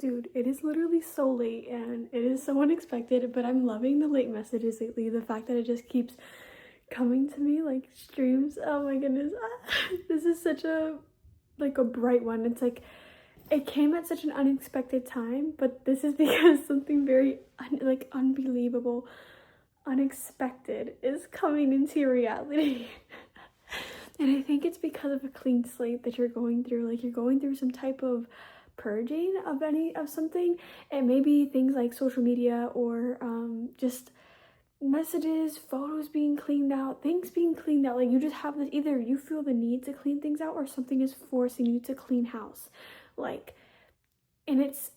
dude, it is literally so late and it is so unexpected, but I'm loving the late messages lately. The fact that it just keeps coming to me like streams. Oh my goodness. This is such a like a bright one. It's like it came at such an unexpected time, but this is because something very unbelievable, unexpected is coming into your reality. And I think it's because of a clean slate that you're going through. Like, you're going through some type of purging of something. It may be things like social media or just messages, photos being cleaned out, things being cleaned out. Like, you just have this, either you feel the need to clean things out or something is forcing you to clean house. Like, and it's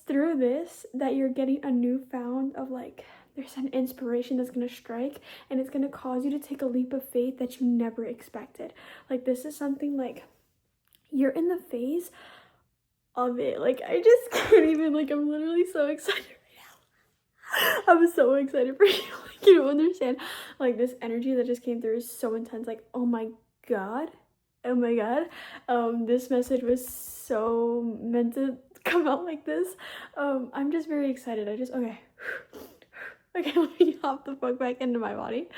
through this that you're getting a newfound of like, there's an inspiration that's going to strike, and it's going to cause you to take a leap of faith that you never expected. Like, this is something like you're in the phase of it. Like, I just can't even, like, I'm literally so excited right now. I'm so excited for you. Like, you don't understand. Like, this energy that just came through is so intense. Like, oh my god. Oh my god. This message was so meant to come out like this. I'm just very excited. Okay, let me hop the fuck back into my body.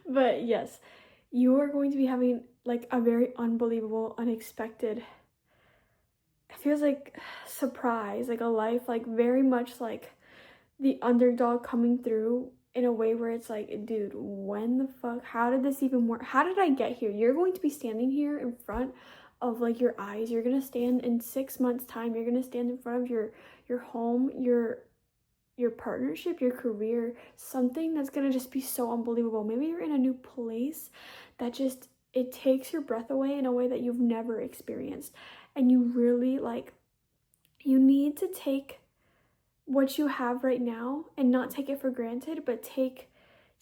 But yes, you are going to be having like a very unbelievable, unexpected, it feels like surprise, like a life, like very much like the underdog coming through in a way where it's like, dude, when the fuck, how did this even work? How did I get here? You're going to be standing here in front of like your eyes. You're gonna stand in 6 months time. You're gonna stand in front of your home, your partnership, your career, something that's gonna just be so unbelievable. Maybe you're in a new place that just, it takes your breath away in a way that you've never experienced. And you really like, you need to take what you have right now and not take it for granted, but take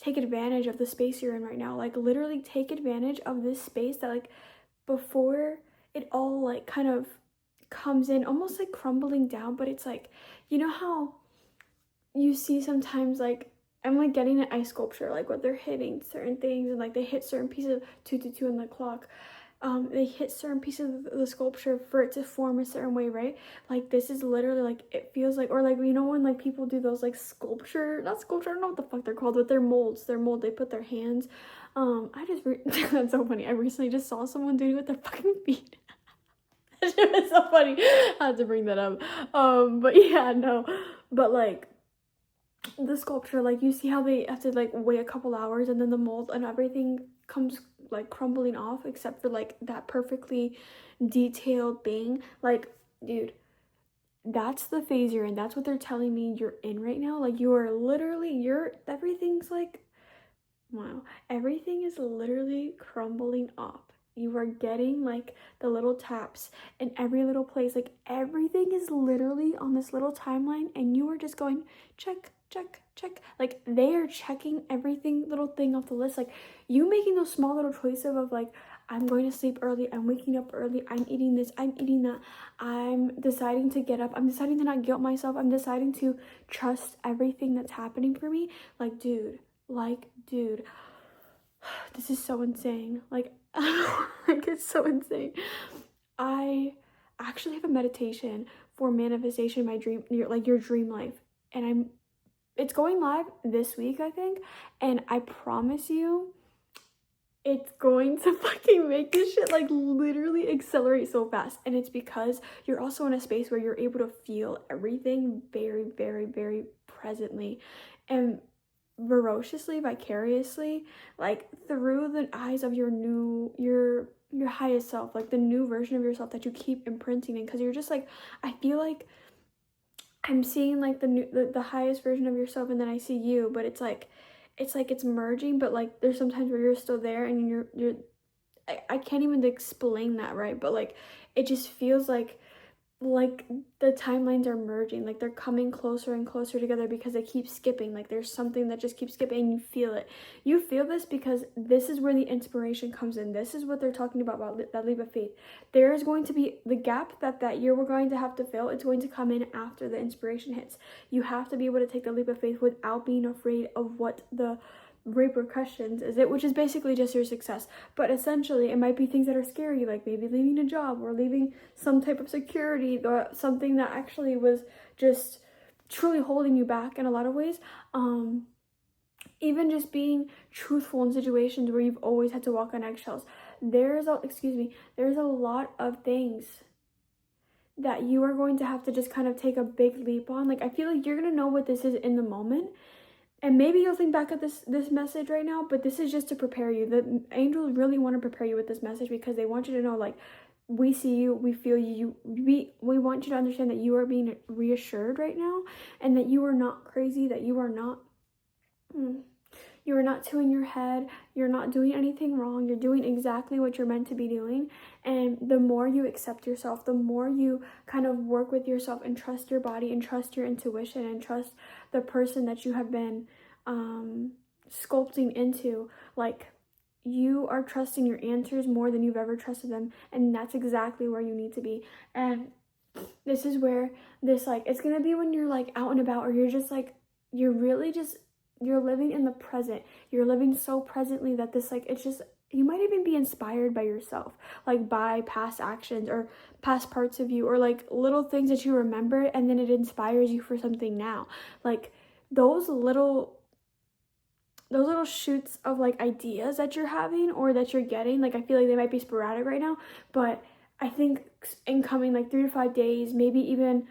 advantage of the space you're in right now. Like, literally take advantage of this space that, like, before it all like kind of comes in almost like crumbling down. But it's like, you know how you see sometimes, like, I'm like getting an ice sculpture, like what they're hitting certain things, and like they hit certain pieces of 222 on the clock. They hit certain pieces of the sculpture for it to form a certain way, right? Like, this is literally like, it feels like, or like, you know, when like people do those like not sculpture, I don't know what the fuck they're called, but they're molds, they put their hands. That's so funny. I recently just saw someone doing it with their fucking feet. That shit was so funny. I had to bring that up. But yeah, no, but like, the sculpture, like, you see how they have to like wait a couple hours, and then the mold and everything comes like crumbling off except for like that perfectly detailed thing. Like, dude, that's the phase you're in. That's what they're telling me you're in right now. Like, you are literally, everything's like, wow, everything is literally crumbling off. You are getting like the little taps in every little place. Like, everything is literally on this little timeline, and you are just going check, check, check. Like, they are checking everything, little thing off the list. Like, you making those small little choices of like, I'm going to sleep early, I'm waking up early, I'm eating this, I'm eating that, I'm deciding to get up, I'm deciding to not guilt myself, I'm deciding to trust everything that's happening for me. Like, dude, this is so insane. Like, like, it's so insane. I actually have a meditation for manifestation, my dream, your dream life, and it's going live this week, I think, and I promise you, it's going to fucking make this shit like literally accelerate so fast. And it's because you're also in a space where you're able to feel everything very, very, very presently and ferociously, vicariously, like through the eyes of your highest self, like the new version of yourself that you keep imprinting in. Because you're just like, I feel like I'm seeing like the highest version of yourself, and then I see you, but it's merging, but like there's sometimes where you're still there, and you're I can't even explain that, right? But like, it just feels like the timelines are merging, like they're coming closer and closer together because they keep skipping. Like, there's something that just keeps skipping, and you feel it. You feel this because this is where the inspiration comes in. This is what they're talking about that leap of faith. There is going to be the gap that year we're going to have to fill. It's going to come in after the inspiration hits. You have to be able to take the leap of faith without being afraid of what the repercussions is it, which is basically just your success. But essentially, it might be things that are scary, like maybe leaving a job or leaving some type of security, or something that actually was just truly holding you back in a lot of ways. Even just being truthful in situations where you've always had to walk on eggshells. There's a lot of things that you are going to have to just kind of take a big leap on. Like, I feel like you're gonna know what this is in the moment, and maybe you'll think back at this message right now, but this is just to prepare you. The angels really want to prepare you with this message, because they want you to know, like, we see you, we feel you, we want you to understand that you are being reassured right now, and that you are not crazy, that you are not two in your head, you're not doing anything wrong, you're doing exactly what you're meant to be doing. And the more you accept yourself, the more you kind of work with yourself and trust your body and trust your intuition and trust the person that you have been sculpting into, like, you are trusting your answers more than you've ever trusted them, and that's exactly where you need to be. And this is where this, like, it's gonna be when you're like out and about, or you're just like, you're really just, you're living in the present. You're living so presently that this, like, it's just, you might even be inspired by yourself, like by past actions or past parts of you, or like little things that you remember, and then it inspires you for something now. Like those little shoots of like ideas that you're having or that you're getting, like I feel like they might be sporadic right now, but I think in coming like 3 to 5 days, maybe even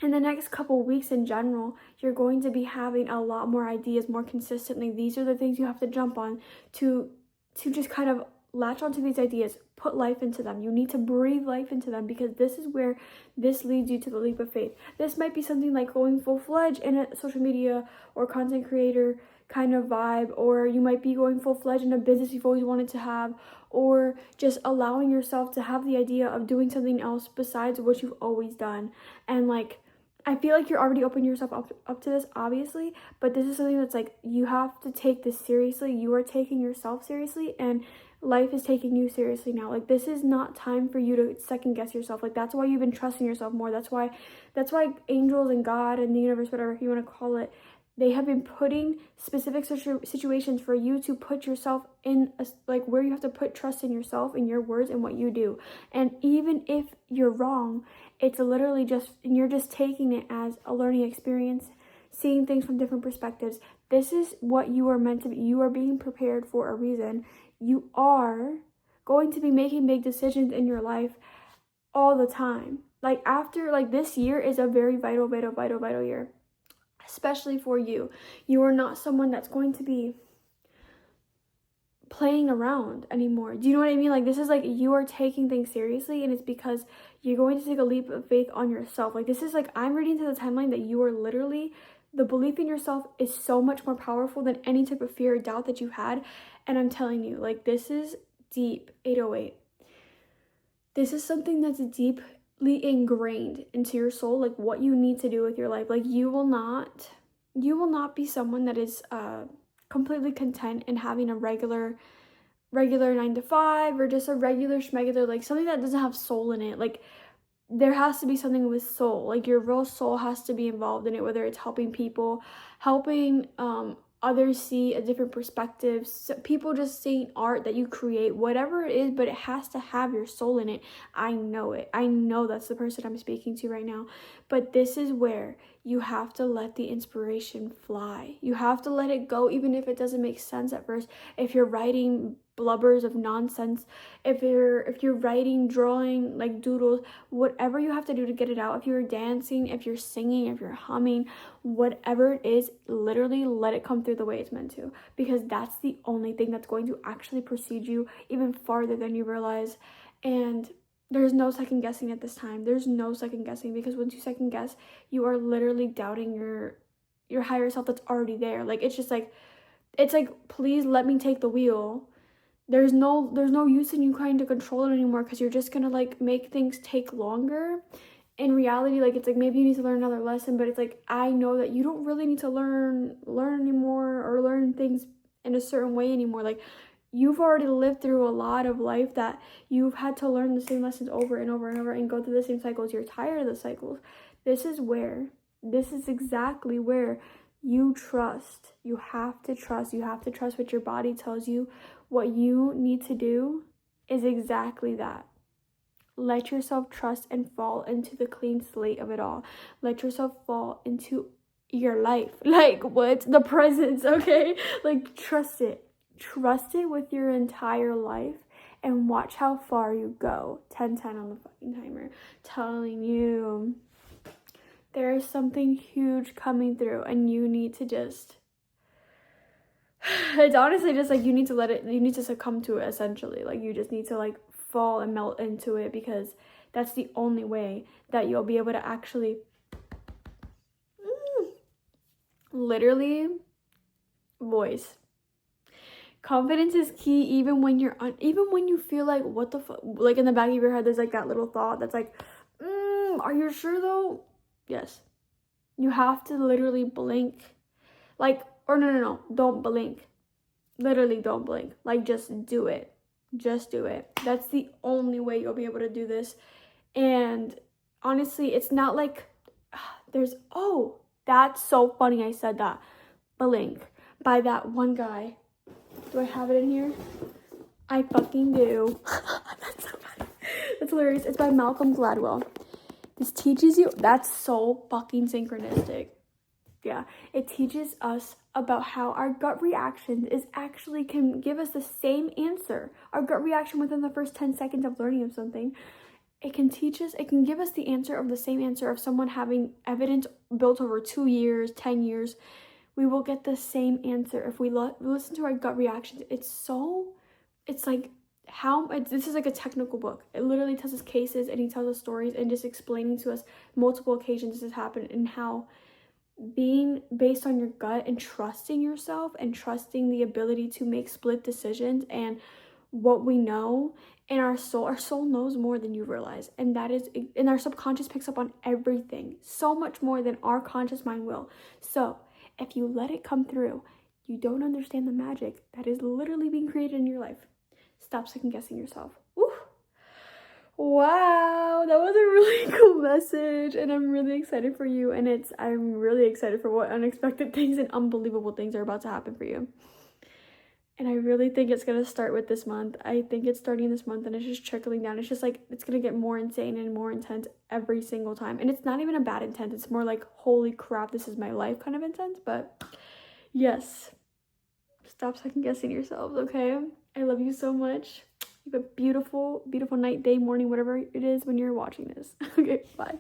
in the next couple weeks in general, you're going to be having a lot more ideas more consistently. These are the things you have to jump on to just kind of latch onto these ideas, put life into them. You need to breathe life into them, because this is where this leads you to the leap of faith. This might be something like going full-fledged in a social media or content creator kind of vibe, or you might be going full-fledged in a business you've always wanted to have, or just allowing yourself to have the idea of doing something else besides what you've always done. And like, I feel like you're already opening yourself up to this, obviously, but this is something that's like, you have to take this seriously. You are taking yourself seriously, and life is taking you seriously now. Like, this is not time for you to second guess yourself. Like, that's why you've been trusting yourself more. That's why angels and God and the universe, whatever you want to call it, they have been putting specific situations for you to put yourself in, like, where you have to put trust in yourself and your words and what you do. And even if you're wrong, it's literally just, you're just taking it as a learning experience, seeing things from different perspectives. This is what you are meant to be. You are being prepared for a reason. You are going to be making big decisions in your life all the time. Like, after, like, this year is a very vital year. Especially for you. You are not someone that's going to be playing around anymore. Do you know what I mean? Like, this is like, you are taking things seriously, and it's because you're going to take a leap of faith on yourself. Like, this is like, I'm reading to the timeline that you are literally, the belief in yourself is so much more powerful than any type of fear or doubt that you had. And I'm telling you, like, this is deep. 808. This is something that's deeply ingrained into your soul, like what you need to do with your life. Like, you will not be someone that is completely content in having a regular 9 to 5, or just a regular schmegular, like something that doesn't have soul in it. Like, there has to be something with soul. Like, your real soul has to be involved in it, whether it's helping people, helping others see a different perspective, so people just seeing art that you create, whatever it is, but it has to have your soul in it. I know it. I know that's the person I'm speaking to right now. But this is where you have to let the inspiration fly. You have to let it go, even if it doesn't make sense at first. If you're writing blubbers of nonsense, if you're writing, drawing, like doodles, whatever you have to do to get it out, if you're dancing, if you're singing, if you're humming, whatever it is, literally let it come through the way it's meant to, because that's the only thing that's going to actually proceed you even farther than you realize. And there's no second guessing at this time. There's no second guessing, because once you second guess, you are literally doubting your higher self that's already there. Like, it's like, please let me take the wheel. There's no use in you trying to control it anymore, because you're just gonna like make things take longer. In reality, like, it's like, maybe you need to learn another lesson, but it's like, I know that you don't really need to learn anymore, or learn things in a certain way anymore. Like, you've already lived through a lot of life that you've had to learn the same lessons over and over and over and go through the same cycles. You're tired of the cycles. This is exactly where you trust. You have to trust. You have to trust what your body tells you. What you need to do is exactly that. Let yourself trust and fall into the clean slate of it all. Let yourself fall into your life. Like, what? The presence, okay? Like, trust it. Trust it with your entire life and watch how far you go. 10-10 on the fucking timer. Telling you, there is something huge coming through and you need to just... It's honestly just like you need to let it, you need to succumb to it essentially. Like, you just need to like fall and melt into it, because that's the only way that you'll be able to actually literally voice. Confidence is key, even when you're even when you feel like, what the fuck, like in the back of your head there's like that little thought that's like, are you sure though? Yes, you have to literally blink, like, or no, don't blink, literally don't blink, like, just do it. Just do it. That's the only way you'll be able to do this. And honestly, it's not like there's, oh, that's so funny I said that. Blink by that one guy. Do I have it in here? I fucking do. That's so funny. That's hilarious. It's by Malcolm Gladwell. This teaches you, that's so fucking synchronistic. Yeah, it teaches us about how our gut reaction is actually can give us the same answer. Our gut reaction within the first 10 seconds of learning of something, it can teach us, it can give us the answer of the same answer of someone having evidence built over 2 years, 10 years. We will get the same answer if we listen to our gut reactions. It's like this is like a technical book. It literally tells us cases and he tells us stories and just explaining to us multiple occasions this has happened and how being based on your gut and trusting yourself and trusting the ability to make split decisions and what we know, and our soul knows more than you realize, and that is, and our subconscious picks up on everything so much more than our conscious mind will. So if you let it come through, you don't understand the magic that is literally being created in your life. Stop second guessing yourself. Woo. Wow, that was a really cool message, and I'm really excited for you, and I'm really excited for what unexpected things and unbelievable things are about to happen for you. And I really think it's gonna start with this month. I think it's starting this month and it's just trickling down. It's just like, it's gonna get more insane and more intense every single time. And it's not even a bad intense. It's more like, holy crap, this is my life kind of intense. But yes, stop second guessing yourselves, okay? I love you so much. You have a beautiful, beautiful night, day, morning, whatever it is when you're watching this. Okay, bye.